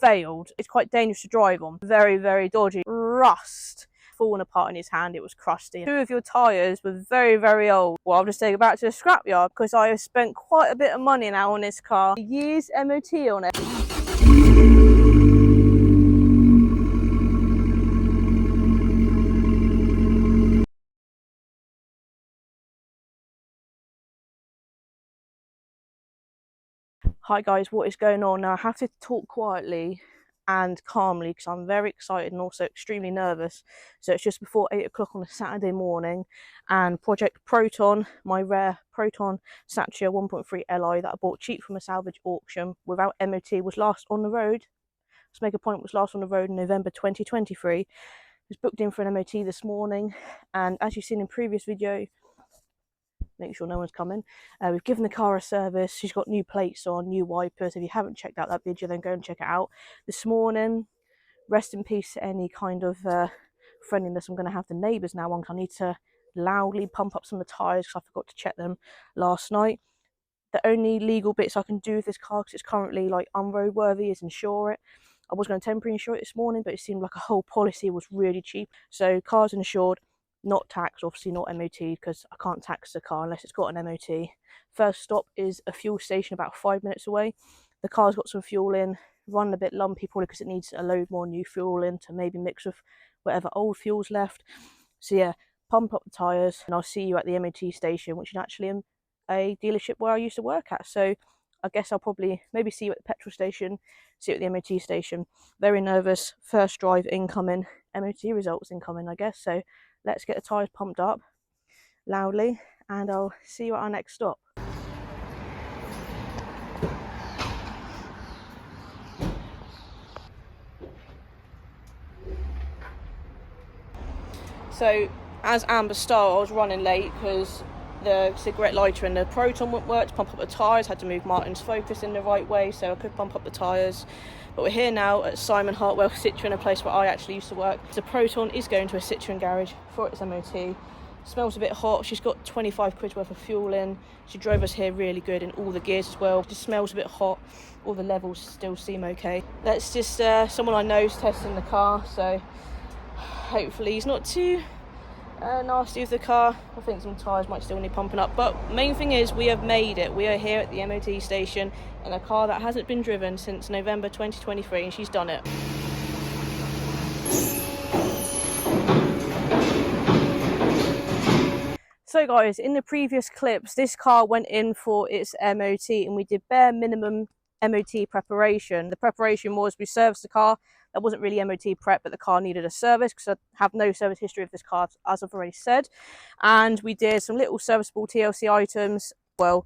failed. It's quite dangerous to drive on. Very, very dodgy. Rust falling apart in his hand. It was crusty. 2 of your tyres were very, very old. Well, I'll just take it back to the scrapyard because I have spent quite a bit of money now on this car. A year's MOT on it. Hi guys, what is going on? Now I have to talk quietly and calmly because I'm very excited and also extremely nervous. So it's just before 8 o'clock on a Saturday morning, and Project Proton, my rare Proton Satya 1.3 Li that I bought cheap from a salvage auction without MOT, was last on the road. Let's make a point, was last on the road in November 2023. It was booked in for an MOT this morning, and as you've seen in previous video, make sure no one's coming. We've given the car a service. She's got new plates on, new wipers. If you haven't checked out that video, then go and check it out. This morning, rest in peace to any kind of friendliness I'm going to have the neighbours now on, because I need to loudly pump up some of the tyres because I forgot to check them last night. The only legal bits I can do with this car, because it's currently like unroadworthy, is insure it. I was going to temporary insure it this morning, but it seemed like a whole policy was really cheap. So car's insured, not taxed, obviously not MOT, because I can't tax the car unless it's got an MOT. First stop is a fuel station about 5 minutes away. The car's got some fuel in, run a bit lumpy probably because it needs a load more new fuel in to maybe mix with whatever old fuel's left. So yeah, pump up the tyres and I'll see you at the MOT station, which is actually a dealership where I used to work at. So I guess I'll probably maybe see you at the petrol station, see you at the MOT station. Very nervous, first drive incoming, MOT results incoming I guess. So let's get the tyres pumped up loudly and I'll see you at our next stop. So as Amber Star, I was running late because the cigarette lighter and the Proton wouldn't work to pump up the tyres. Had to move Martin's Focus in the right way so I could pump up the tyres. But we're here now at Simon Hartwell Citroen, a place where I actually used to work. The Proton is going to a Citroen garage for its MOT. Smells a bit hot. She's got 25 quid worth of fuel in. She drove us here really good in all the gears as well. Just smells a bit hot. All the levels still seem okay. Let's just, someone I know is testing the car, so hopefully he's not too nasty with the car. I think some tyres might still need pumping up, but main thing is we have made it. We are here at the MOT station in a car that hasn't been driven since November 2023, and she's done it. So guys, in the previous clips, this car went in for its MOT and we did bare minimum MOT preparation. The preparation was we serviced the car. That wasn't really MOT prep, but the car needed a service because I have no service history of this car, as I've already said. And we did some little serviceable TLC items. Well,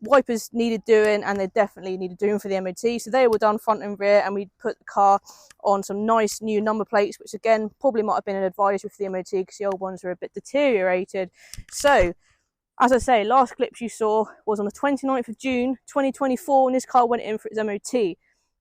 wipers needed doing and they definitely needed doing for the MOT. So they were done front and rear, and we put the car on some nice new number plates, which again, probably might have been an advisory for the MOT because the old ones were a bit deteriorated. So, as I say, last clips you saw was on the 29th of June 2024, and this car went in for its MOT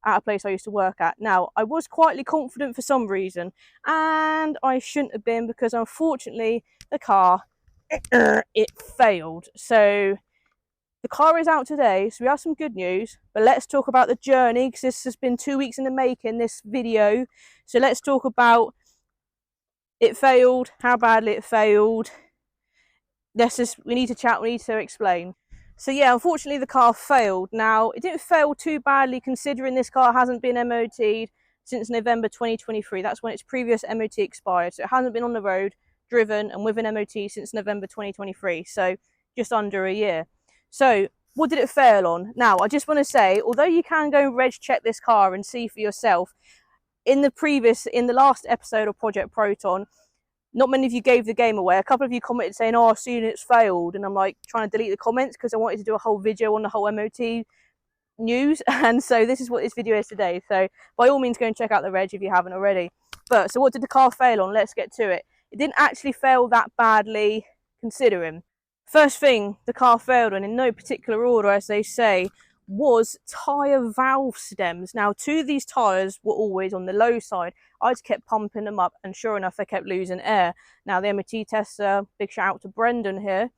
at a place I used to work at. Now, I was quietly confident for some reason, and I shouldn't have been because unfortunately the car, it failed. So the car is out today, so we have some good news, but let's talk about the journey because this has been 2 weeks in the making, this video. So let's talk about it failed, how badly it failed. We need to chat, we need to explain. So yeah, unfortunately the car failed. Now, it didn't fail too badly considering this car hasn't been MOT'd since November 2023. That's when its previous MOT expired. So it hasn't been on the road, driven, and with an MOT since November 2023. So just under a year. So what did it fail on? Now, I just want to say, although you can go and reg check this car and see for yourself, in the last episode of Project Proton, not many of you gave the game away. A couple of you commented saying, oh, I've seen it's failed. And I'm like trying to delete the comments because I wanted to do a whole video on the whole MOT news. And so this is what this video is today. So by all means, go and check out the reg if you haven't already. But so what did the car fail on? Let's get to it. It didn't actually fail that badly considering. First thing the car failed on, in no particular order as they say, was tyre valve stems. Now, 2 of these tyres were always on the low side. I just kept pumping them up and sure enough they kept losing air. Now the MOT tester, big shout out to Brendan here,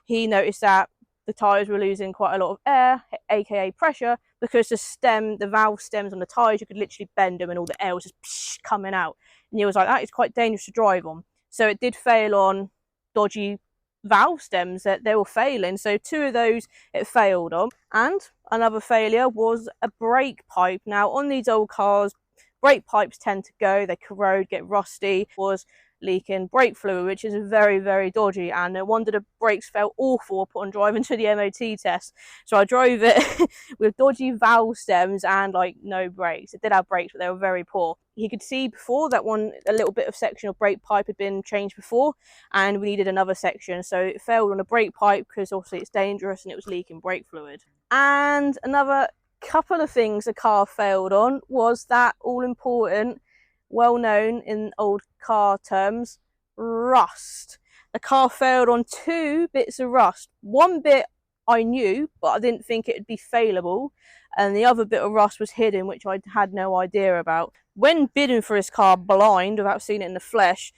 he noticed that the tyres were losing quite a lot of air, aka pressure, because the valve stems on the tyres, you could literally bend them and all the air was just coming out. And he was like, that is quite dangerous to drive on. So it did fail on dodgy valve stems, that they were failing. So 2 of those it failed on. And another failure was a brake pipe. Now on these old cars, brake pipes tend to go, they corrode, get rusty. Was leaking brake fluid, which is very, very dodgy, and no wonder the brakes felt awful upon driving to the MOT test. So I drove it with dodgy valve stems and like no brakes. It did have brakes, but they were very poor. You could see before that a little bit of section of brake pipe had been changed before, and we needed another section. So it failed on a brake pipe because obviously it's dangerous and it was leaking brake fluid. And another couple of things the car failed on was that all important, well known in old car terms, rust. The car failed on 2 bits of rust. One bit I knew, but I didn't think it would be failable, and the other bit of rust was hidden, which I had no idea about. When bidding for his car blind, without seeing it in the flesh,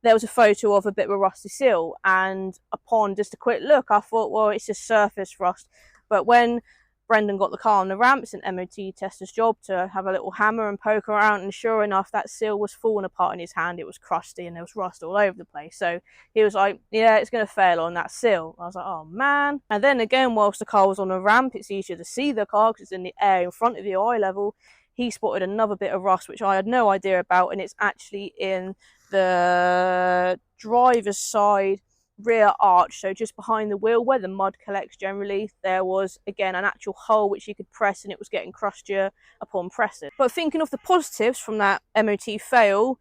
there was a photo of a bit of a rusty seal, and upon just a quick look I thought, well, it's just surface rust. But when Brendan got the car on the ramp, it's an MOT tester's job to have a little hammer and poke around, and sure enough that seal was falling apart in his hand. It was crusty and there was rust all over the place. So he was like, yeah, it's going to fail on that seal. I was like, oh man. And then again, whilst the car was on the ramp, it's easier to see the car because it's in the air in front of you, eye level. He spotted another bit of rust which I had no idea about, and it's actually in the driver's side rear arch, so just behind the wheel where the mud collects generally. There was again an actual hole which you could press, and it was getting crustier upon pressing. But thinking of the positives from that MOT fail,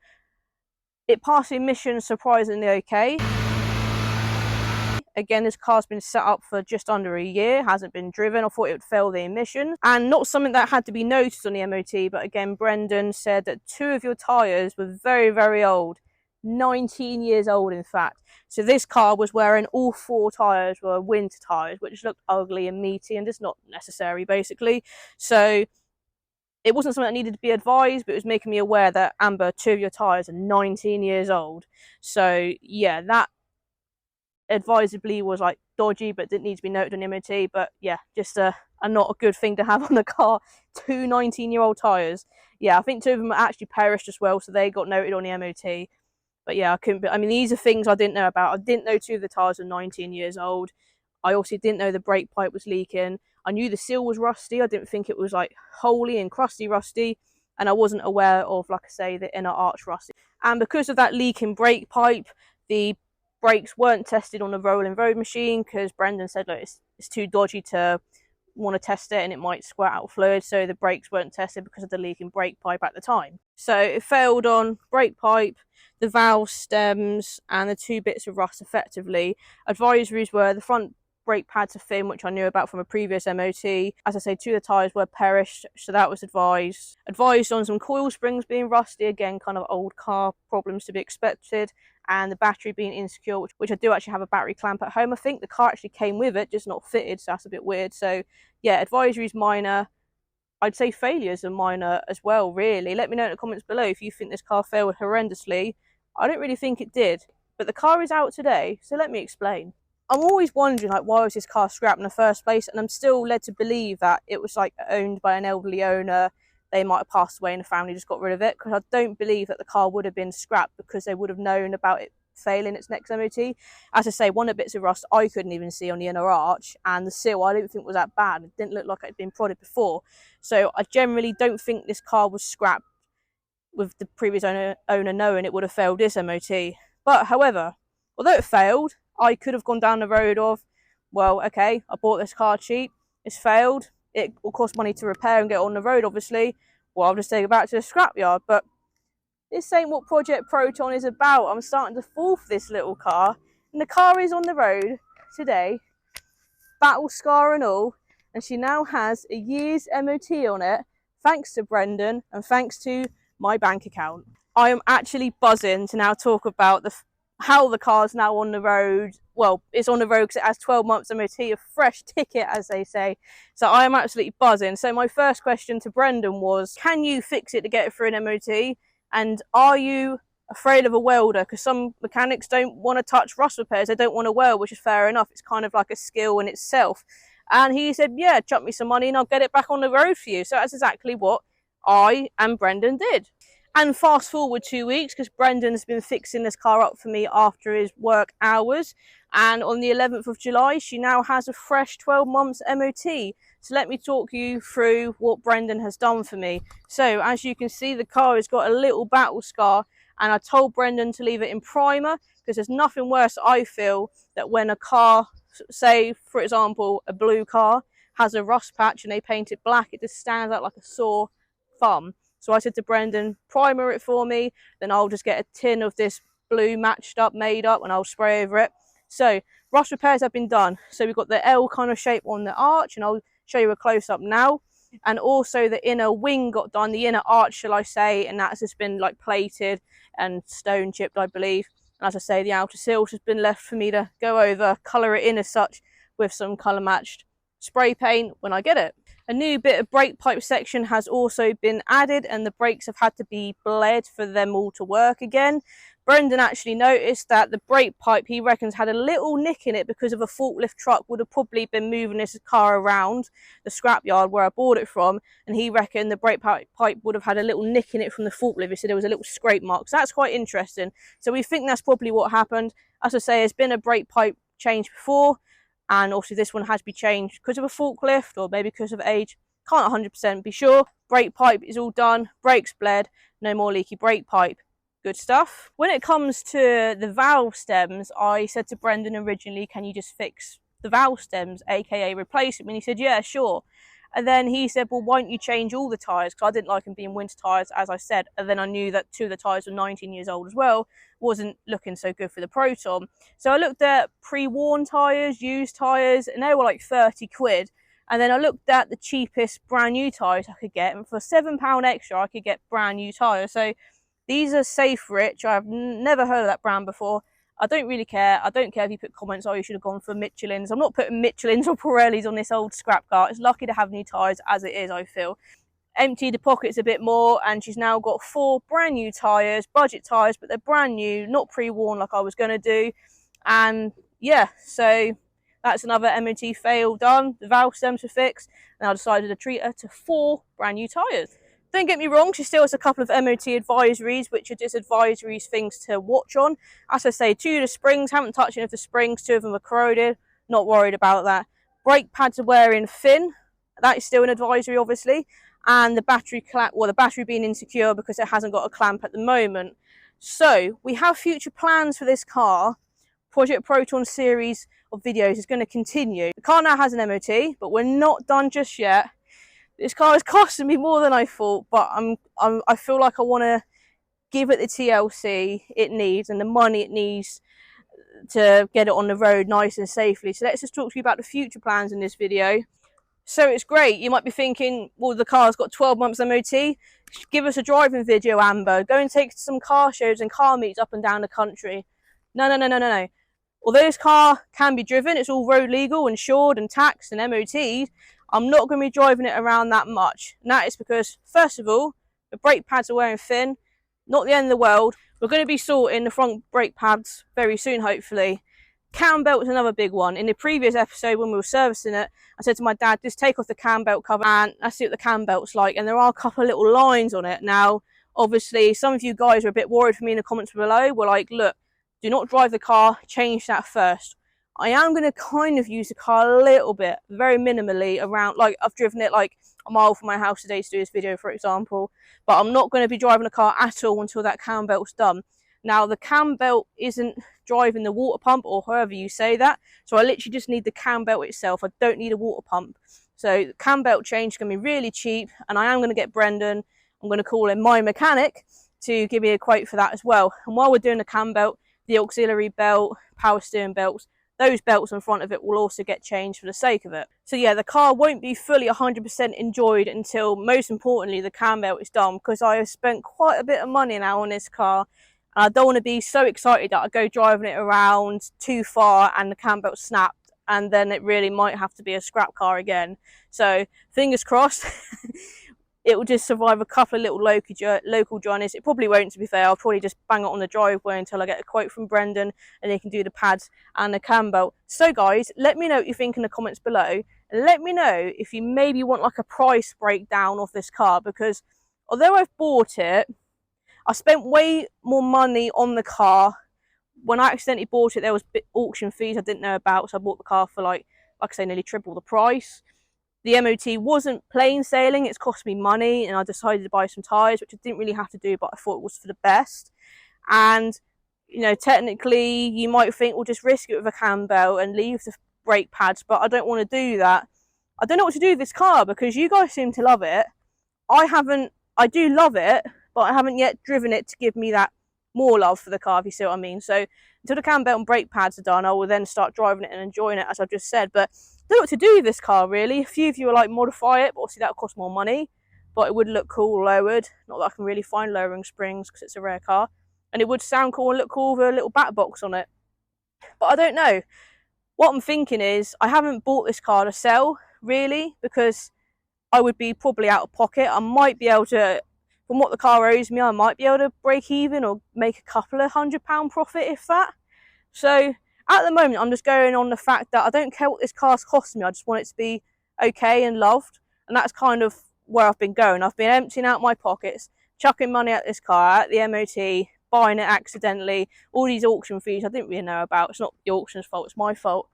it passed the emission surprisingly okay. Again, this car's been set up for just under a year, hasn't been driven. I thought it would fail the emissions, and not something that had to be noticed on the MOT, but again, Brendan said that 2 of your tyres were very, very old. 19 years old in fact. So this car was wearing all 4 tyres were winter tyres, which looked ugly and meaty and just not necessary basically. So it wasn't something that needed to be advised, but it was making me aware that, Amber, 2 of your tyres are 19 years old. So yeah, that advisably was like dodgy, but didn't need to be noted on the MOT. But yeah, just a not a good thing to have on the car. 2 19-year-old tyres. Yeah, I think 2 of them actually perished as well, so they got noted on the MOT. But yeah, I mean, these are things I didn't know about. I didn't know 2 of the tyres were 19 years old. I also didn't know the brake pipe was leaking. I knew the seal was rusty. I didn't think it was like holy and crusty rusty. And I wasn't aware of, like I say, the inner arch rusty. And because of that leaking brake pipe, the brakes weren't tested on the rolling road machine because Brendan said, look, it's too dodgy to want to test it and it might squirt out fluid. So the brakes weren't tested because of the leaking brake pipe at the time. So it failed on brake pipe, the valve stems, and the 2 bits of rust effectively. Advisories were the front brake pads are thin, which I knew about from a previous MOT. As I say, 2 of the tyres were perished, so that was advised. Advised on some coil springs being rusty, again, kind of old car problems to be expected. And the battery being insecure, which I do actually have a battery clamp at home. I think the car actually came with it, just not fitted, so that's a bit weird. So yeah, advisories minor. I'd say failures are minor as well, really. Let me know in the comments below if you think this car failed horrendously. I don't really think it did, but the car is out today, so let me explain. I'm always wondering, like, why was this car scrapped in the first place? And I'm still led to believe that it was like owned by an elderly owner. They might have passed away and the family just got rid of it, because I don't believe that the car would have been scrapped because they would have known about it failing its next MOT. As I say, one of the bits of rust I couldn't even see on the inner arch, and the seal I didn't think was that bad. It didn't look like it had been prodded before. So I generally don't think this car was scrapped with the previous owner knowing it would have failed this MOT. But however, although it failed, I could have gone down the road of, well, okay, I bought this car cheap, it's failed, it will cost money to repair and get on the road, obviously. Well, I'll just take it back to the scrapyard. But this ain't what Project Proton is about. I'm starting to fall for this little car. And the car is on the road today, battle scar and all. And she now has a year's MOT on it, thanks to Brendan and thanks to my bank account. I am actually buzzing to now talk about how the car's now on the road. Well, it's on the road because it has 12 months MOT, a fresh ticket, as they say. So I am absolutely buzzing. So my first question to Brendan was, can you fix it to get it through an MOT? And are you afraid of a welder, because some mechanics don't want to touch rust repairs. They don't want to weld, which is fair enough. It's kind of like a skill in itself. And he said, yeah, chuck me some money and I'll get it back on the road for you. So that's exactly what I and Brendan did. And fast forward 2 weeks, because Brendan's been fixing this car up for me after his work hours. And on the 11th of July, she now has a fresh 12 months MOT. So let me talk you through what Brendan has done for me. So as you can see, the car has got a little battle scar, and I told Brendan to leave it in primer, because there's nothing worse, I feel, that when a car, say for example a blue car, has a rust patch and they paint it black, it just stands out like a sore thumb. So I said to Brendan, primer it for me, then I'll just get a tin of this blue matched up, made up, and I'll spray over it. So rust repairs have been done. So we've got the L kind of shape on the arch, and I'll show you a close up now. And also the inner wing got done, the inner arch shall I say, and that's just been like plated and stone chipped, I believe. And as I say, the outer sills has been left for me to go over, colour it in as such with some colour matched spray paint when I get it. A new bit of brake pipe section has also been added, and the brakes have had to be bled for them all to work again. Brendan actually noticed that the brake pipe, he reckons, had a little nick in it because of a forklift truck would have probably been moving this car around the scrapyard where I bought it from, and he reckoned the brake pipe would have had a little nick in it from the forklift. He said there was a little scrape mark, so that's quite interesting. So we think that's probably what happened. As I say, there's been a brake pipe change before, and obviously this one has to be changed because of a forklift or maybe because of age. Can't 100% be sure. Brake pipe is all done, brakes bled, no more leaky brake pipe. Good stuff. When it comes to the valve stems, I said to Brendan originally, can you just fix the valve stems, aka replace them? And he said, yeah, sure. And then he said, well, why don't you change all the tyres? Because I didn't like them being winter tyres, as I said. And then I knew that 2 of the tyres were 19 years old as well. Wasn't looking so good for the Proton. So I looked at pre-worn tyres, used tyres, and they were like 30 quid. And then I looked at the cheapest brand new tyres I could get. And for £7 extra, I could get brand new tyres. So these are Safe Rich. I've never heard of that brand before. I don't really care. I don't care if you put comments, oh, you should have gone for Michelin's. I'm not putting Michelin's or Pirelli's on this old scrap car. It's lucky to have new tyres as it is, I feel. Emptied the pockets a bit more, and she's now got 4 brand new tyres, budget tyres, but they're brand new, not pre-worn like I was going to do. And yeah, so that's another MOT fail done. The valve stems were fixed, and I decided to treat her to 4 brand new tyres. Don't get me wrong, she still has a couple of MOT advisories, which are just advisories, things to watch on. As I say, 2 of the springs, haven't touched any of the springs, 2 of them are corroded, not worried about that. Brake pads are wearing thin, that is still an advisory obviously. And the battery clamp, well, the battery being insecure because it hasn't got a clamp at the moment. So we have future plans for this car. Project Proton series of videos is going to continue. The car now has an MOT, but we're not done just yet. This car is costing me more than I thought, but I feel like I want to give it the TLC it needs and the money it needs to get it on the road nice and safely. So let's just talk to you about the future plans in this video. So it's great. You might be thinking, well, the car's got 12 months MOT. Give us a driving video, Amber. Go and take some car shows and car meets up and down the country. No. Although this car can be driven, it's all road legal, insured and taxed and MOT'd, I'm not going to be driving it around that much. And that is because, first of all, the brake pads are wearing thin. Not the end of the world. We're going to be sorting the front brake pads very soon, hopefully. Cam belt is another big one. In the previous episode when we were servicing it, I said to my dad, just take off the cam belt cover and let's see what the cam belt's like. And there are a couple of little lines on it. Now, obviously, some of you guys are a bit worried for me in the comments below. We're like, look, do not drive the car, change that first. I am going to kind of use the car a little bit, very minimally around, like I've driven it like a mile from my house today to do this video, for example. But I'm not going to be driving the car at all until that cam belt's done. Now, the cam belt isn't driving the water pump, or however you say that. So I literally just need the cam belt itself. I don't need a water pump. So the cam belt change is going to be really cheap. And I am going to get Brendan, I'm going to call him my mechanic, to give me a quote for that as well. And while we're doing the cam belt, the auxiliary belt, power steering belts, those belts in front of it will also get changed for the sake of it. So yeah, the car won't be fully 100% enjoyed until, most importantly, the cam belt is done, because I have spent quite a bit of money now on this car. And I don't want to be so excited that I go driving it around too far and the cam belt snapped, and then it really might have to be a scrap car again. So fingers crossed. it will just survive a couple of little local journeys. It probably won't, to be fair. I'll probably just bang it on the driveway until I get a quote from Brendan and he can do the pads and the cam belt. So guys, let me know what you think in the comments below, and let me know if you maybe want like a price breakdown of this car, because although I've bought it, I spent way more money on the car. When I accidentally bought it, there was auction fees I didn't know about, so I bought the car for like I say, nearly triple the price. The MOT wasn't plain sailing, it's cost me money, and I decided to buy some tyres, which I didn't really have to do, but I thought it was for the best. And, you know, technically, you might think, we'll just risk it with a cam belt and leave the brake pads, but I don't want to do that. I don't know what to do with this car, because you guys seem to love it. I do love it, but I haven't yet driven it to give me that more love for the car, if you see what I mean. So until the cam belt and brake pads are done, I will then start driving it and enjoying it, as I've just said. But I don't know what to do with this car, really. A few of you are like, modify it, but obviously that will cost more money, but it would look cool lowered. Not that I can really find lowering springs because it's a rare car, and it would sound cool and look cool with a little back box on it. But I don't know. What I'm thinking is, I haven't bought this car to sell, really, because I would be probably out of pocket. I might be able to, from what the car owes me, I might be able to break even or make a couple of £100 profit, if that. So at the moment, I'm just going on the fact that I don't care what this car's costing me. I just want it to be okay and loved. And that's kind of where I've been going. I've been emptying out my pockets, chucking money at this car, at the MOT, buying it accidentally, all these auction fees I didn't really know about. It's not the auction's fault, it's my fault.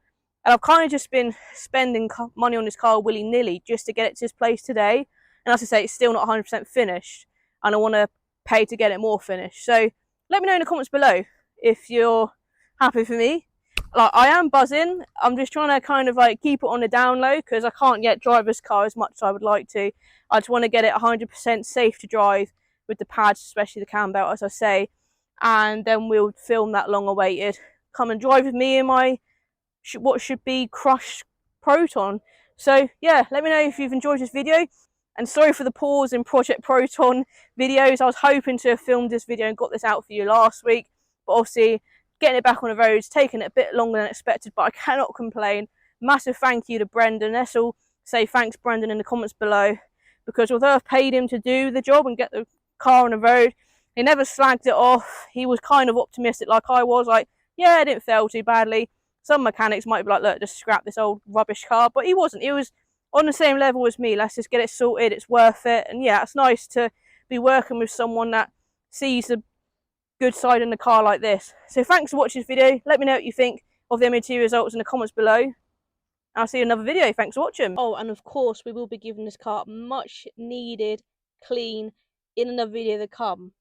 And I've kind of just been spending money on this car willy-nilly just to get it to this place today. And as I say, it's still not 100% finished, and I want to pay to get it more finished. So let me know in the comments below if you're happy for me. Like, I am buzzing. I'm just trying to kind of like keep it on the down low, because I can't yet drive this car as much as I would like to. I just want to get it 100% safe to drive with the pads, especially the cam belt, as I say. And then we'll film that long awaited come and drive with me in my what should be crushed Proton. So yeah, let me know if you've enjoyed this video, and sorry for the pause in Project Proton videos. I was hoping to have filmed this video and got this out for you last week, but obviously getting it back on the road's taken it a bit longer than expected, but I cannot complain. Massive thank you to Brendan. Let's all say thanks, Brendan, in the comments below, because although I've paid him to do the job and get the car on the road, he never slagged it off. He was kind of optimistic like I was, like, yeah, it didn't fail too badly. Some mechanics might be like, look, just scrap this old rubbish car, but he wasn't. He was on the same level as me. Let's just get it sorted, it's worth it. And yeah, it's nice to be working with someone that sees the good side in the car like this. So thanks for watching this video. Let me know what you think of the MOT results in the comments below. I'll see you in another video. Thanks for watching. Oh, and of course, we will be giving this car much needed clean in another video to come.